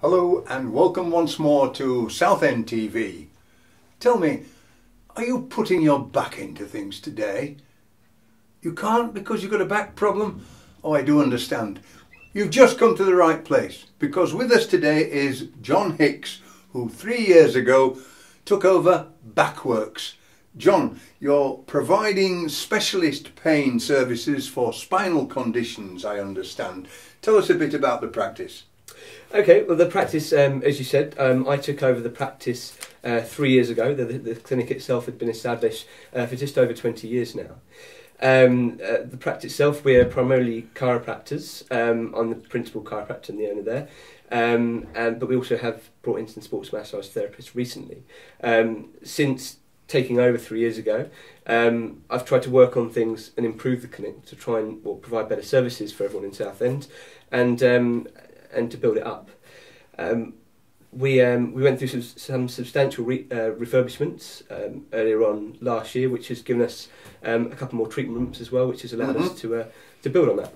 Hello and welcome once more to Southend TV. Tell me, are you putting your back into things today? You can't because you've got a back problem? Oh, I do understand. You've just come to the right place, because with us today is John Hicks, who 3 years ago took over Backworks. John, you're providing specialist pain services for spinal conditions, I understand. Tell us a bit about the practice. Okay, well the practice, as you said, I took over the practice 3 years ago. The clinic itself had been established for just over 20 years now. The practice itself, we're primarily chiropractors. I'm the principal chiropractor and the owner there. But we also have brought in some sports massage therapists recently. Since taking over 3 years ago, I've tried to work on things and improve the clinic to try and provide better services for everyone in Southend and to build it up. We went through some substantial refurbishments earlier on last year, which has given us a couple more treatment rooms as well, which has allowed us to build on that.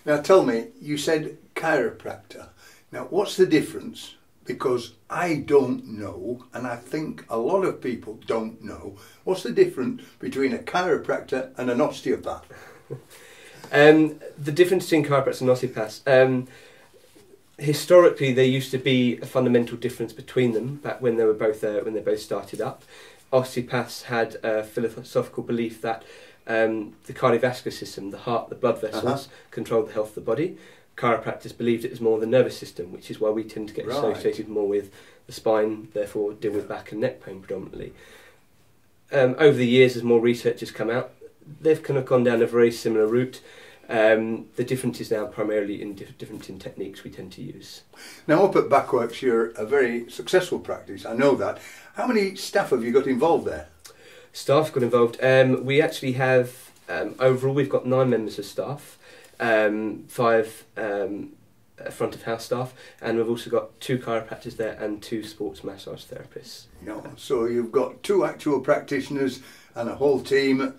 Now tell me, you said chiropractor. Now what's the difference? Because I don't know, and I think a lot of people don't know, what's the difference between a chiropractor and an osteopath? The difference between chiropractors and osteopaths, historically there used to be a fundamental difference between them back when they both started up. Osteopaths had a philosophical belief that the cardiovascular system, the heart, the blood vessels, controlled the health of the body. Chiropractors believed it was more the nervous system, which is why we tend to get associated more with the spine, therefore deal with back and neck pain predominantly. Over the years, as more research has come out, they've kind of gone down a very similar route. The difference is now primarily in different techniques we tend to use. Now up at Backworks you're a very successful practice, I know that. How many staff have you got involved there? Staff got involved. We actually have, overall we've got 9 members of staff, 5 front of house staff, and we've also got 2 chiropractors there and 2 sports massage therapists. So you've got 2 actual practitioners and a whole team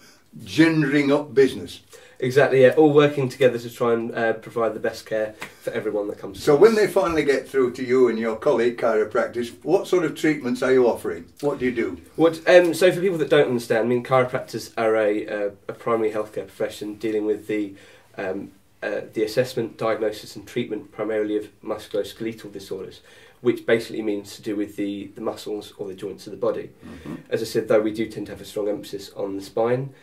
gendering up business. Exactly, yeah, all working together to try and provide the best care for everyone that comes to us. So when they finally get through to you and your colleague chiropractors, what sort of treatments are you offering? What do you do? So for people that don't understand, I mean, chiropractors are a primary healthcare profession dealing with the assessment, diagnosis and treatment primarily of musculoskeletal disorders, which basically means to do with the muscles or the joints of the body. As I said, though, we do tend to have a strong emphasis on the spine.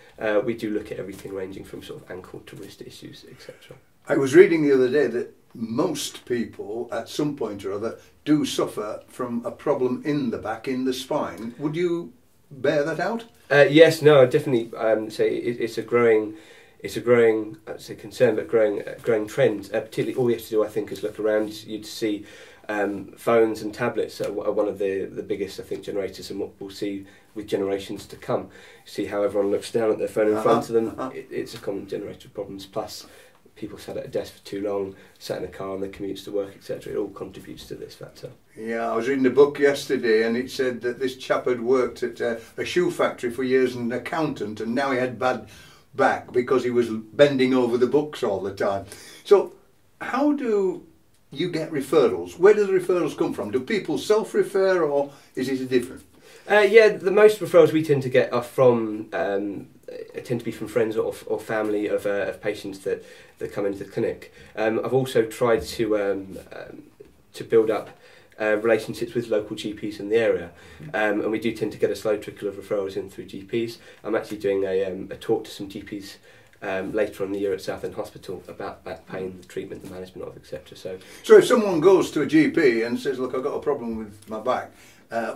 We do look at everything ranging from sort of ankle to wrist issues, etc. I was reading the other day that most people at some point or other do suffer from a problem in the back, in the spine. Would you bear that out? Yes, no, definitely say it's a growing I'd say concern, but growing trend. Particularly, all you have to do, I think, is look around. You'd see phones and tablets are one of the biggest, I think, generators, and what we'll see with generations to come. You see how everyone looks down at their phone in front of them. It's a common generator of problems. Plus, people sat at a desk for too long, sat in a car on their commutes to work, etc. It all contributes to this factor. Yeah, I was reading a book yesterday, and it said that this chap had worked at a shoe factory for years as an accountant, and now he had bad back because he was bending over the books all the time. So how do you get referrals? Where do the referrals come from? Do people self-refer, or is it different? Yeah, the most referrals we tend to get are from tend to be from friends or family of patients that come into the clinic. I've also tried to build up relationships with local GPs in the area, and we do tend to get a slow trickle of referrals in through GPs. I'm actually doing a talk to some GPs later on in the year at Southend Hospital about back pain, the treatment, the management of, etc. So if someone goes to a GP and says, look, I've got a problem with my back,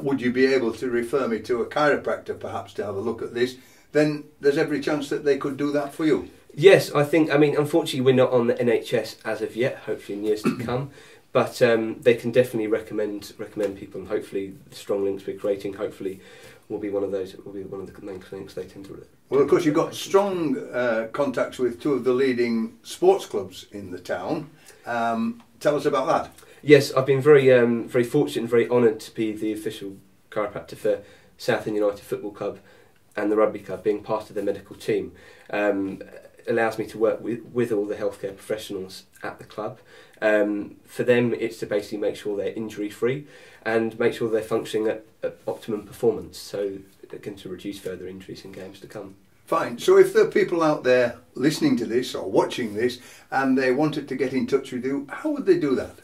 would you be able to refer me to a chiropractor perhaps to have a look at this? Then there's every chance that they could do that for you. Yes, I mean, unfortunately we're not on the NHS as of yet, hopefully in years to come. But they can definitely recommend people, and hopefully the strong links we're creating hopefully will be one of those. It will be one of the main clinics they tend to. Well, of course, you've got strong contacts with 2 of the leading sports clubs in the town. Tell us about that. Yes, I've been very fortunate and very honoured to be the official chiropractor for Southend United Football Club and the Rugby Club, being part of their medical team. allows me to work with all the healthcare professionals at the club. For them, it's to basically make sure they're injury free and make sure they're functioning at optimum performance, so again to reduce further injuries in games to come. Fine. So if there are people out there listening to this or watching this and they wanted to get in touch with you, how would they do that?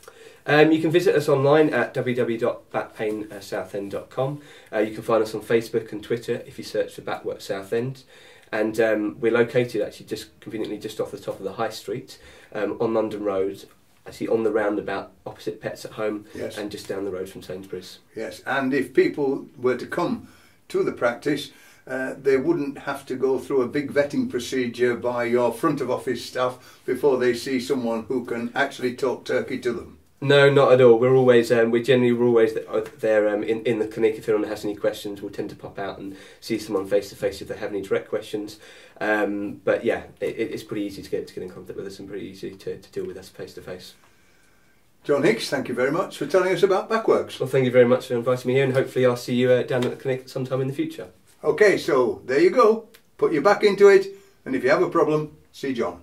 You can visit us online at www.backpainsouthend.com. You can find us on Facebook and Twitter if you search for Backworks Southend. And we're located actually just conveniently just off the top of the High Street on London Road, actually on the roundabout opposite Pets at Home, yes, and just down the road from Sainsbury's. Yes, and if people were to come to the practice, they wouldn't have to go through a big vetting procedure by your front of office staff before they see someone who can actually talk turkey to them. No, not at all. We're always there in the clinic. If anyone has any questions, we'll tend to pop out and see someone face to face if they have any direct questions. But yeah, it's pretty easy to get in contact with us and pretty easy to deal with us face to face. John Hicks, thank you very much for telling us about Backworks. Well, thank you very much for inviting me here, and hopefully I'll see you down at the clinic sometime in the future. Okay, so there you go. Put your back into it, and if you have a problem, see John.